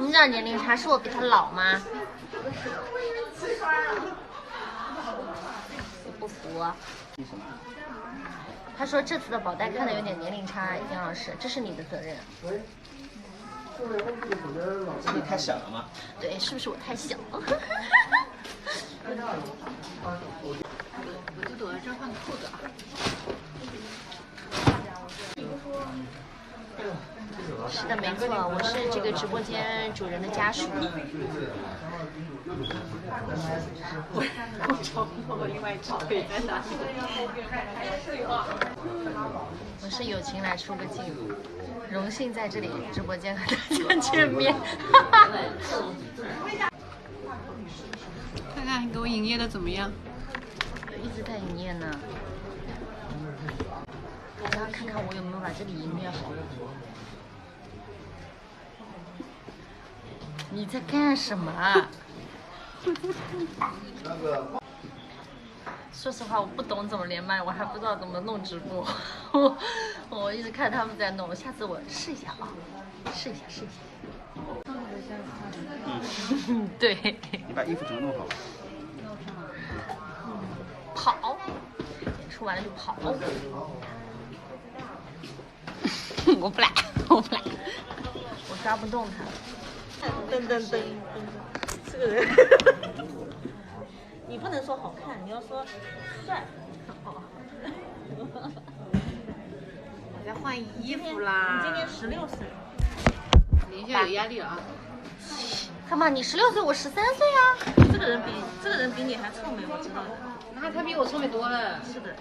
么叫年龄差？是我比他老吗？我不服啊。他说这次的保带看的有点年龄差，丁老师，这是你的责任。你太小了吗？对，是不是我太小？我就躲在这儿换裤子啊。是的，没错，我是这个直播间主人的家属。我找不到我另外一只腿在哪里。我是友情来出个镜，荣幸在这里直播间和大家见面。看看给我营业的怎么样？一直在营业呢。我要看看我有没有把这里营业好。你在干什么啊？说实话，我不懂怎么连麦，我还不知道怎么弄直播。我一直看他们在弄，下次我试一下啊，试一下。对。你把衣服整个弄好。跑，演出完了就跑。我不来，我抓不动他。噔，这个人，你不能说好看，你要说帅。我在换衣服啦。你今年16岁。等一下有压力了啊！干嘛？你16岁，我13岁啊。这个人比你还臭美，我知道的。那他比我聪明多了。是的。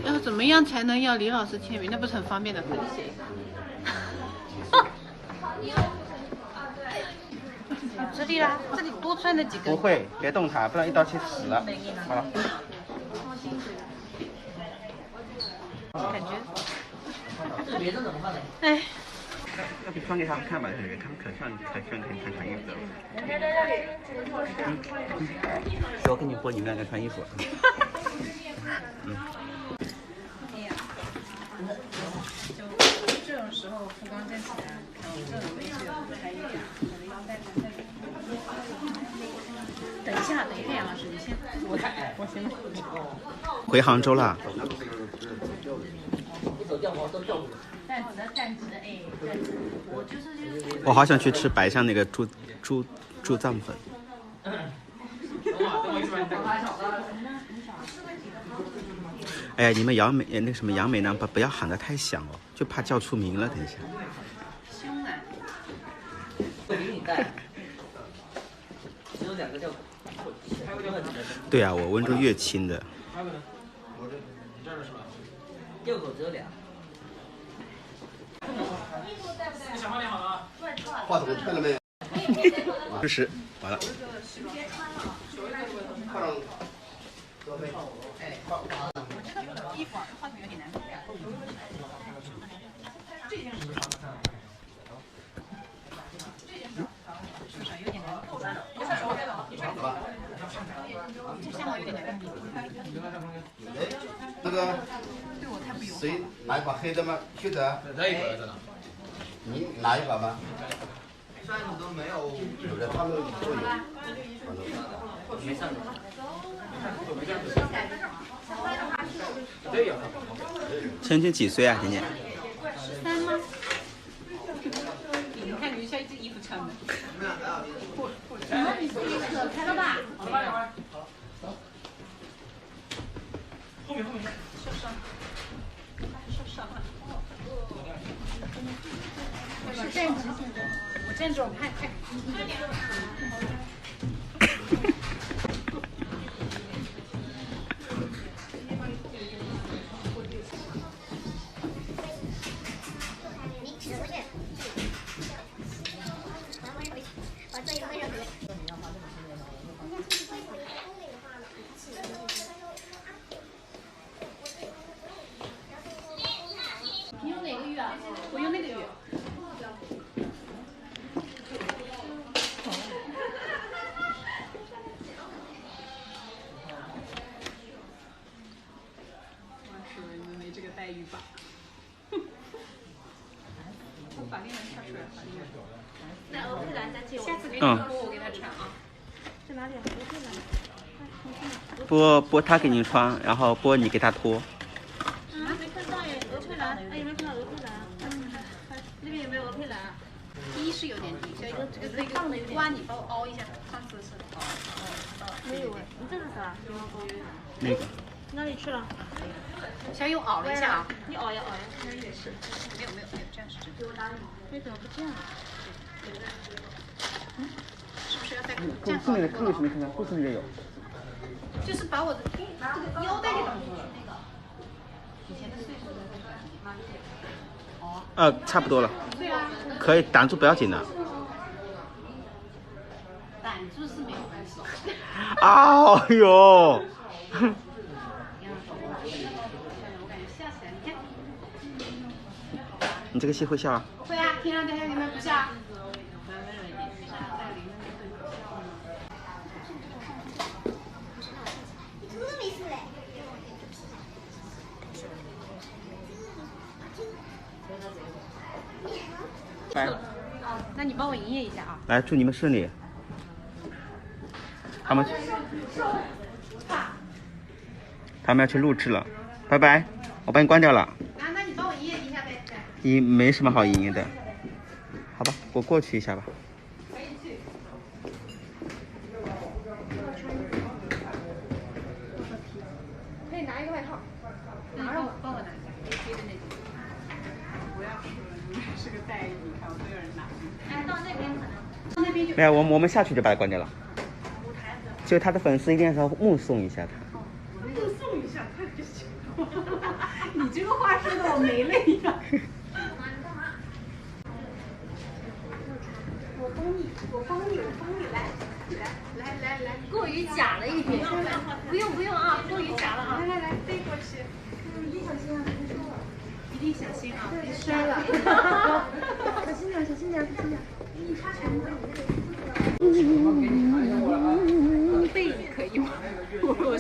要怎么样才能要李老师签名？那不是很方便的。这里啦，这里多穿了几根。不会，别动它，不然一刀切死了。好了。感觉。哎。要不穿给他们看吧，他们可喜欢穿衣服的。我给你播，你们两个穿衣服。这种时候服装站起来，这种位置抬一点，等一下，杨老师，你先，我先。回杭州啦。站直，哎，我就是。我好想去吃白象那个猪脏粉。哎呀，你们杨美呢，不要喊得太响哦，就怕叫出名了。等一下。凶啊！对啊，我温州乐清的。右口只有俩。话筒开了没有60，完了。衣服话筒有点难看。这件是啥？是不是有点难看？这项目有点难看。那个谁拿一把黑的吗？秀德。这一会在哪？你拿一把吗？扇子都没有。有的，他们都有。没扇子。芊芊几岁啊？芊芊。13吗？你看人家这衣服穿的。你自己扯开了吧？后面。受伤了。是站直现在。我站着，我看。你用哪个玉啊？我用那个玉。那欧佩兰再借我。下次给你脱，我给他穿啊。在哪里啊？欧佩兰。波他给您穿，然后波你给他脱。没看到耶，欧佩兰，哎，有没有看到欧佩兰？那边有没有欧佩兰？低是有点低，这个放的有点。瓜你帮我凹一下，上次是。没有哎，你这是啥？那个。哪里去了？小雨熬了一下啊。你熬呀熬呀。没有，这样是真的。为什么不这样？是不是要再这后样？面的看为什么看看？后面也有。就是把我的这个腰带给挡住了。那个以前的岁数的差不多了。对啊。可以挡住，不要紧的。挡住是没有关系。哎呦！我感觉笑起来，你看。你这个戏会笑啊？会啊，平常在家里面不笑啊。来，那你帮我营业一下啊。来，祝你们顺利。他们要去录制了，拜拜，我帮你关掉了。那你帮我营业一下呗。你没什么好营业的，好吧，我过去一下吧。可以拿一个外套，拿上帮我拿一下，黑的那种。不要是个代言，你看我都有人拿。哎，到那边可能。那边就没有，我们下去就把它关掉了。就他的粉丝一定要目送一下他。目送一下，太不行了。你这个话说的我没泪呀。我帮你，来，过于假了一点。不用啊，过于假了啊。来，飞过去。一定小心啊！一定小心啊！别摔了。小心点。你擦拳头，背影可以吗？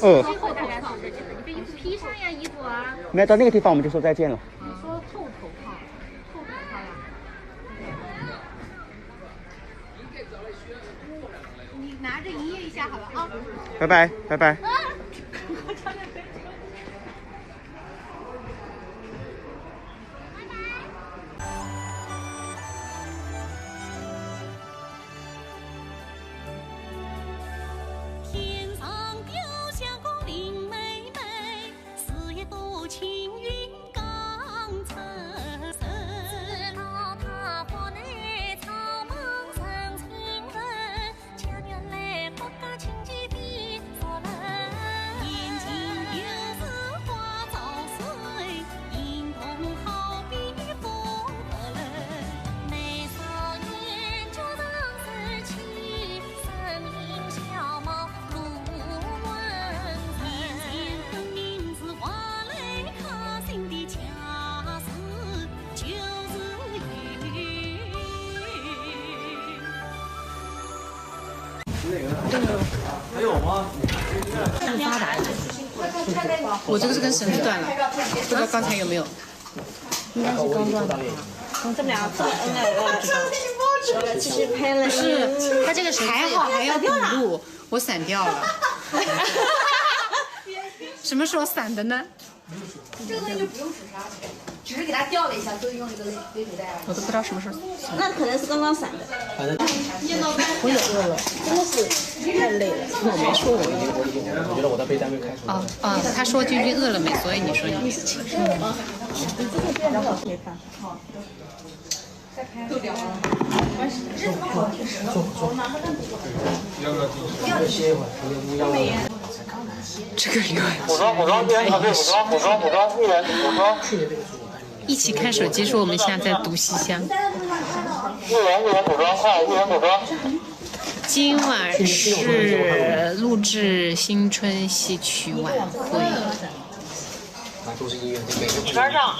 哦。最后大概是这个，你被衣服披上呀，衣服啊。没到那个地方我们就说再见了。你说后头套呀？你拿着营业一下好了啊。拜拜。天上掉下个林妹妹，四叶多青云刚侧身。知道她国内草莽生情人，巧妙来国家亲戚的做人。眼睛有时花照水，眼瞳好比风和人。美少年脚上拾起，声音小貌如文。眼前的名字华丽可信的恰似就是云。我这个是跟绳子断了，不知道刚才有没有。应该是刚断的。这么俩这么恩爱的，继续拍了。是，它这个绳子还要补录，我散掉了。什么时候散的呢？这个东西就不用纸杀，只是给它吊了一下，所以用一个勒腿带。我都不知道什么时候。那可能是刚刚散的。我也饿了，真的是太累了。我没说我觉得我的备单没开出来。他说君君饿了没，所以你说你。这个刘补妆，艺人补妆。一起看手机说我们现在在读西厢。艺人补妆，快，艺人补妆。今晚是录制新春戏曲晚会。都是音乐，每个边上。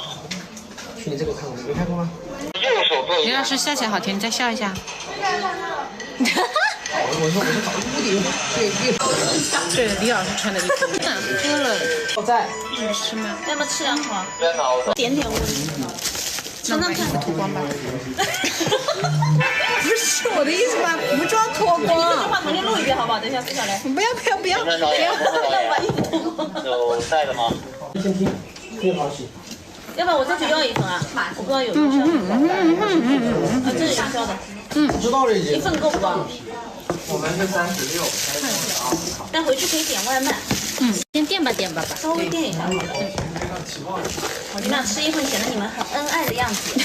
去年这个我看过，没看过吗？右手做。刘老师笑起来好甜，你再笑一下。我说找屋顶，这李老师穿的衣服，喝了在是吗？要不要吃两口？边脑子。点点温。身上看脱光吧。不是我的意思吧？服装脱光。你这句话重新录一遍好不好？等一下撕下来。不要！有带的吗？先听，听好洗。要不然我这次要一份啊，我不知道有多少。这是元宵的。知道了已经。一份够不够？我们是36。但回去可以点外卖。先垫吧吧。稍微垫一下。你俩吃一份显得你们很恩爱的样子。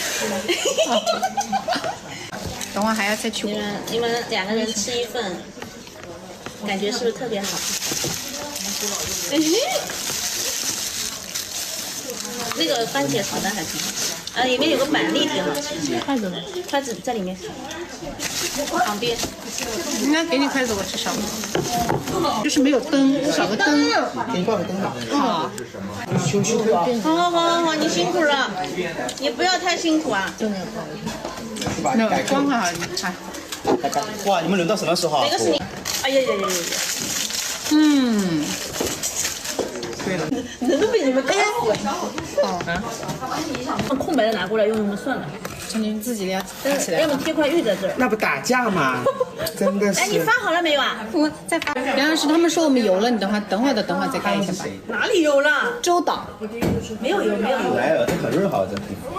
等会还要再去。你们2个人吃一份，感觉是不是特别好？那个番茄炒蛋还挺好，里面有个板栗挺好吃。筷子呢？筷子在里面，旁边。应该给你筷子，我吃少了。就是没有灯，少个灯。给你挂个灯吧。好。好，你辛苦了，你不要太辛苦啊。真的不好意思。没有光好，你看。哇，你们轮到什么时候？哪个是你？哎呀！对了，人都被你们干死了。把空白的拿过来用算了。你自己要打起来。要么贴块玉在这儿。那不打架吗？真的是。哎，你发好了没有啊？我再发。杨老师他们说我们油了，你等会儿再盖一下吧。哪里油了？周导。没有油。没有，这很润滑，这皮肤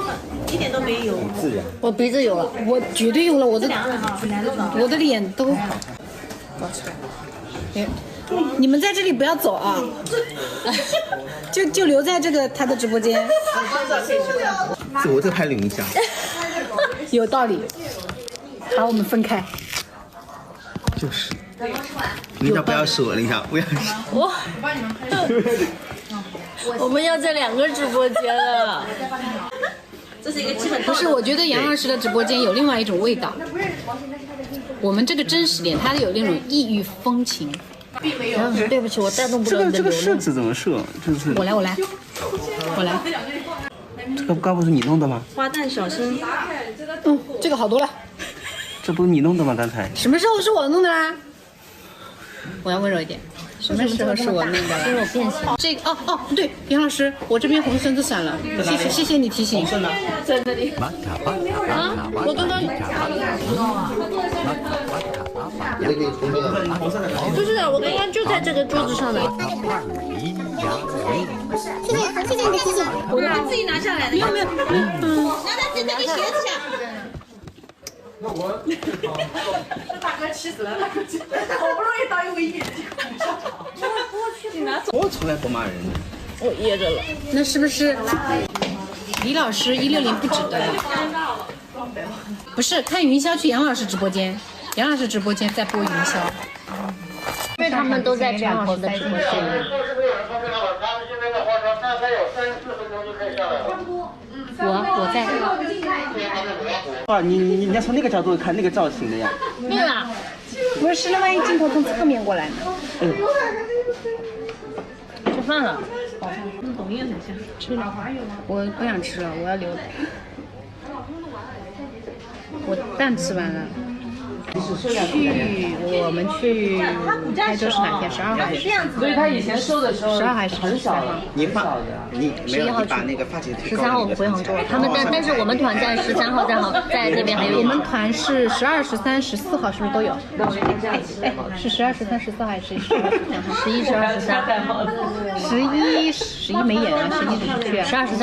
一点都没油。很自然。我鼻子有了，我绝对有了，我的脸都。哎，你们在这里不要走啊，就留在他的直播间。是我这拍了影响。有道理。好，我们分开。就是。领导不要说，领导不要说。我们要在2个直播间了。这是一个基本。不是，我觉得杨老师的直播间有另外一种味道。我们这个真实点，它有那种异域风情。对不起，我带动不了你的这个设置怎么设？就是我来。这个高不是你弄的吗？花旦小生。这个好多了。这不是你弄的吗？刚才。什么时候是我弄的啦？我要温柔一点。什么时候是我弄的啦？因为我变形。这个对，杨老师，我这边红绳子闪了，谢谢你提醒。在那里。啊，我刚刚。不是的，我刚刚就在这个桌子上的。谢谢你的提醒。我把自己拿下来的。没有。拿在自己那个鞋子下。这大哥气死了，好不容易到一个1.9。我从来不骂人的。我噎着了。那是不是李老师160不值得？不是，看云霄去杨老师直播间，杨老师直播间在播云霄。因为他们都在杨老师的直播间。我在。啊，你要从那个角度看那个造型的呀。对了。不是，那万一镜头从侧面过来呢？吃饭了。跟董烨很像。吃了。我不想吃了，我要留。我蛋吃完了。我们去台州是哪天？12号还是？所以他以前收的时候12号还是13号？你没有你把那个发型13号我们回杭州了，他们但是我们团在13号在那边还有。我们团是12、13、14号是不是都有？是12、13、14号还是12、13号？11、12、13。11没演啊，11只是去。12、13。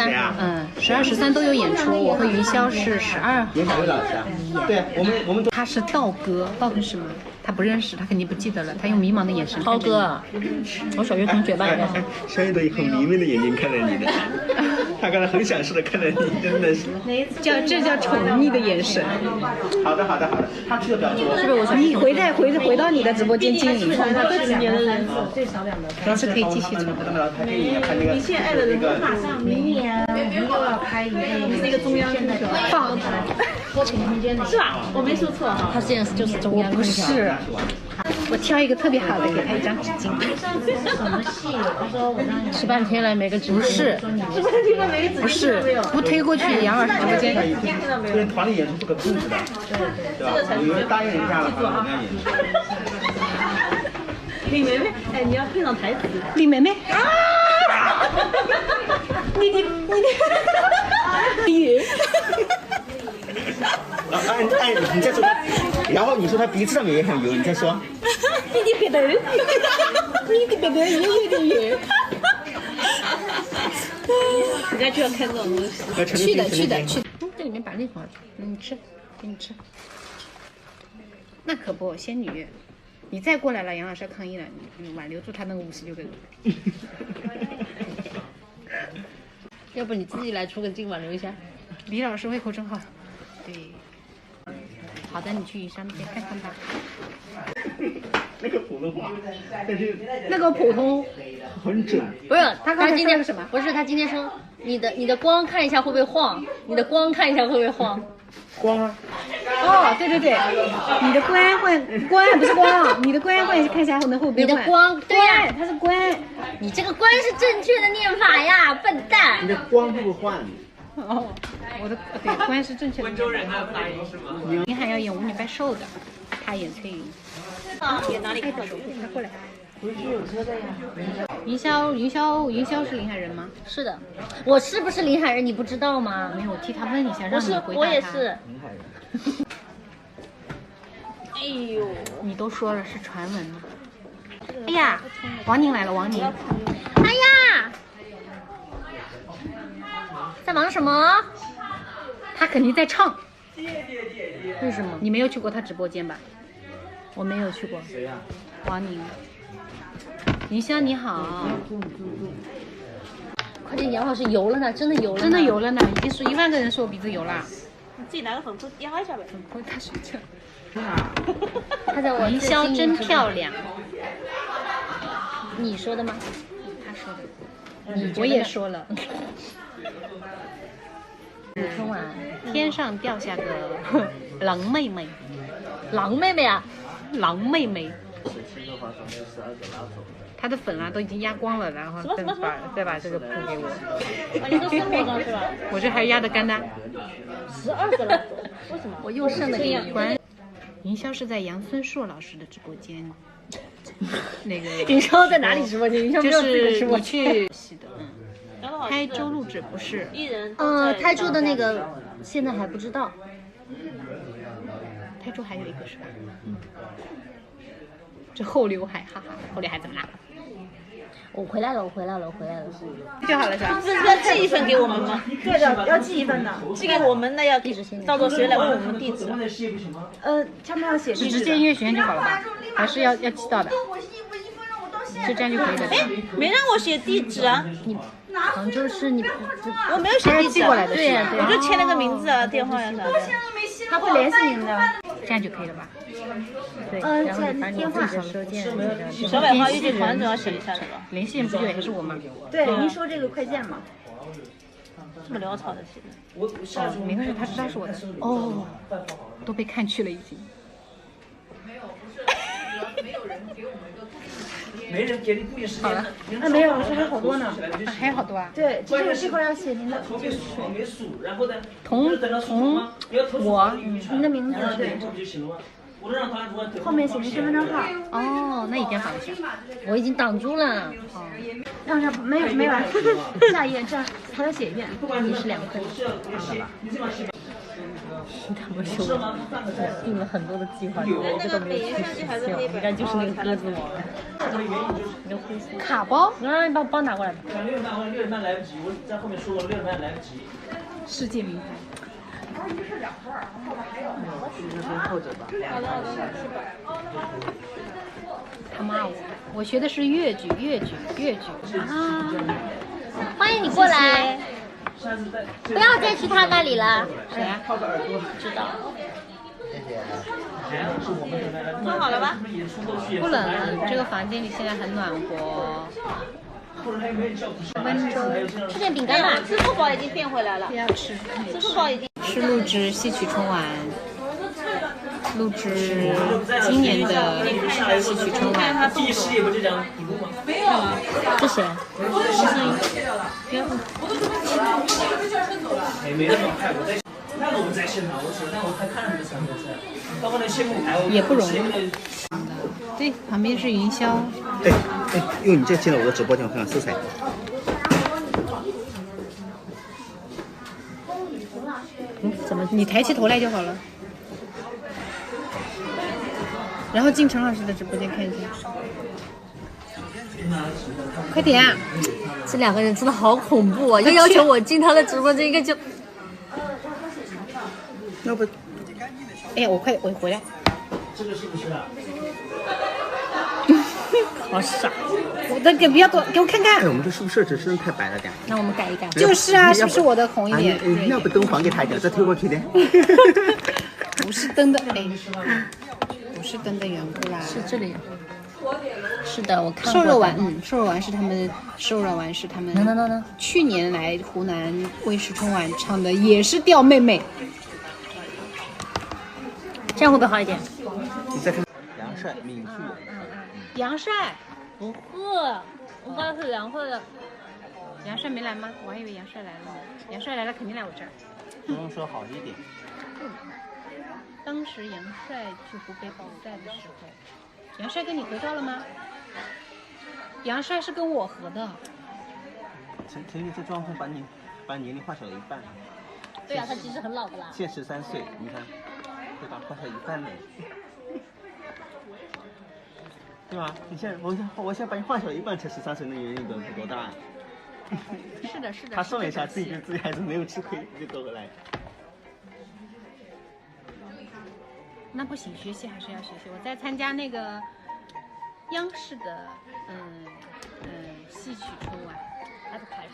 12、13都有演出。我和云霄是12号。演哪位老师啊？对，我们他是道哥是什么？他不认识，他肯定不记得了。他用迷茫的眼神。涛哥，我小学同学吧，应该是。小雨都以很迷妹的眼睛看着你的，他刚才很享受的看着你，真的是。这叫宠溺的眼神。好的，他去的比较多。是不是我？你回到你的直播间经营。最少2的。还是可以继续做。你现在爱的人马上明年我们又要开一个那个中央空调放多重空间的，是吧？我没说错哈。他现在就是中央空调。不是。我挑一个特别好的，给他一张纸巾。什么戏？我说我让你吃半天了，每个纸不是，不是，不推过去杨老师直播间。因为团里演出不可控制的，对吧？有人答应人家了，人家演出。李梅梅，哎，你要配上台词。李梅梅。你，哎，你再说，然后你说他鼻子上面也很油，你再说。你的鼻头，你的鼻头也有点油。人家就要看这种东西。去的。这里面把那放上去，你吃，给你吃。那可不，仙女，你再过来了，杨老师要抗议了，你挽留住他那个56个人。要不你自己来出个镜挽留一下？李老师胃口真好。对。好的，你去云山那边看看吧。那个普通话，但是那个普通很准。不是，他刚才今天说什么？不是，他今天说你的光看一下会不会晃？你的光看一下会不会晃？光啊！哦，对，你的光不是光，你的光看一下会不会你的光，对呀，它是光。你这个光是正确的念法呀，笨蛋！你的光会不会换？哦，我的对，光是正确的。温州人的发音是吗？你还要演舞女拜寿的，他演翠云。演哪里看？他过来。不是有车的呀。云霄是临海人吗？是的，我是不是临海人？你不知道吗？没有，我替他问一下，让你回答他。我也是。临海人。哎呦，你都说了是传闻了。哎呀，王宁来了，王宁。哎呀，在忙什么？他肯定在唱。为什么？你没有去过他直播间吧？我没有去过。谁呀？王宁。云霄你好。快点，杨老师油了呢，真的油了，真的油了呢，已经是1万个人说我鼻子油了。你自己拿个粉扑压一下呗。粉扑他睡觉。他在我云霄真漂亮。你说的吗？他说的。我也说了。春晚，天上掉下个狼妹妹。狼妹妹啊！狼妹妹。他的粉啊都已经压光了，然后再把这个铺给我。你都生活了是吧？我这还压的干的。12个了，为什么？我又剩了给你。云霄是在杨孙硕老师的直播间。那个云霄在哪里直播间？云霄没有自己的直播间。就是你去的，台州录制不是。台州的那个现在还不知道。台州还有一个是吧？这后刘海，哈哈，后刘海怎么啦？我回来了。就好了是吧？不是要寄一份给我们吗？对的，要寄一份的，寄给我们那要到时候谁来问我们地址？他们要写地址。直接音乐学院就好了吧？还是要寄到的？就这样就可以了。哎，没让我写地址啊！你杭州是你，我没有写地址寄过来的，对呀，我就签了个名字啊、电话呀啥的。他会联系您的，这样就可以了吧？对，然后你把你自己的收件，小百花预计团总要写一下是吧？联系人不就也是我吗？对，您说这个快件嘛。这么潦草的写的。没关系，他知道是我的。哦，都被看去了已经。没人给你固定时间。好了，没有，还有好多呢。还有好多啊。对，这块要写您的，就是同我，您的名字对。后面写您身份证号。哦，那一定要挡一下。我已经挡住了。哦，让上没完，下一页这样还要写一遍。你是2分，好了吧？他们说我定了很多的计划，这都没有去实现，应该就是那个鸽子王。卡包？你把包拿过来吧。 6点半来不及，我在后面说过6点半来不及。世界名牌。后者吧。他骂我学的是粤剧啊！欢迎你过来。 不要再去他那里了。谁啊？知道。做好了吧？不冷了，这个房间里现在很暖和。温州。吃点饼干吧。支付宝已经变回来了。不要吃。支付宝已经。是录制戏曲春晚，录制今年的戏曲春晚。第一系列不就讲补录吗？没有。这谁？没那么快，我在那个我在现场，我手上我还看着这3个菜，包括那谢幕牌，也不容易。对，旁边是云霄。因为你这进了我的直播间，我看看色彩。怎么？你抬起头来就好了。然后进陈老师的直播间看一下。快点啊！这两个人真的好恐怖啊！要求我进他的直播间，应该就要不，哎呀，我回来。这个是不是啊？好傻！我的给不要多，给我看看。哎，我们这宿舍只是太白了点。那我们改一改。就是啊，是不是我的红一点？要不灯还给他一点，再推过去点。不是灯的，哎，不是灯的缘故啦。是这里。是的，我看过。瘦肉丸，瘦肉丸是他们去年来湖南卫视春晚唱的，也是吊妹妹。这样会不会好一点？你再看杨帅、闵旭。杨帅不会，我刚才是杨帅的。杨帅没来吗？我还以为杨帅来了呢。杨帅来了肯定来我这儿。不用说好一点。当时杨帅去湖北保寨的时候，杨帅跟你合照了吗？杨帅是跟我合的。陈丽这状况把年龄画小了一半。对啊，他其实很老的啦。现13岁，你看，对吧？画小一半呢。对吧？你现在我现在把你画小一半，才13岁，那年龄多大？是的，是的。他送了一下，自己还是没有吃亏，就走回来。那不行，学习还是要学习。我在参加那个央视的戏曲春晚，还不开始。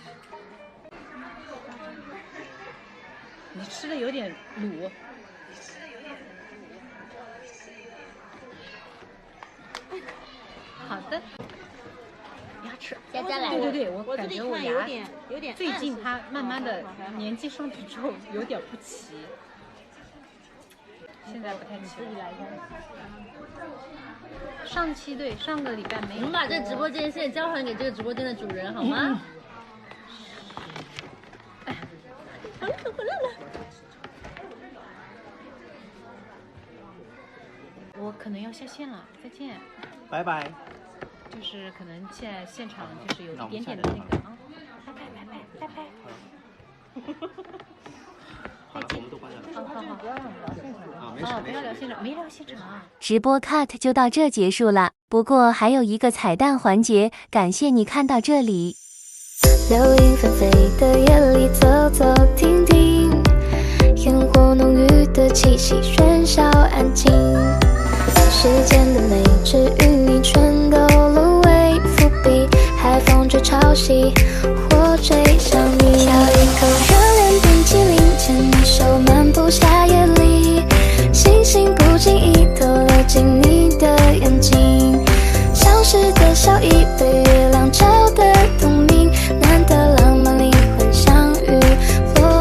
你吃的有点卤。好的。牙齿，佳佳来了。对，我感觉我牙有点最近它慢慢的年纪上去之后有点不齐。现在不太齐。自己来一下。上个礼拜没有。我们把这直播间现在交还给这个直播间的主人好吗？回来了。我可能要下线了，再见。拜拜。就是可能现在现场就是有一点点的那个啊，拜拜。好了，我们都关掉了。好，不要聊现场啊，没事，不要聊现场，没聊现场啊。直播 cut 就到这结束了，不过还有一个彩蛋环节，感谢你看到这里。流萤纷飞的夜里，走走停停，烟火浓郁的气息，喧嚣安静。世间的美只与你全都沦为伏笔，海风着潮汐，或追向你。咬一口热恋冰淇淋，牵你手漫步夏夜里，星星不经意透了进你的眼睛，消失的笑意被月亮照得动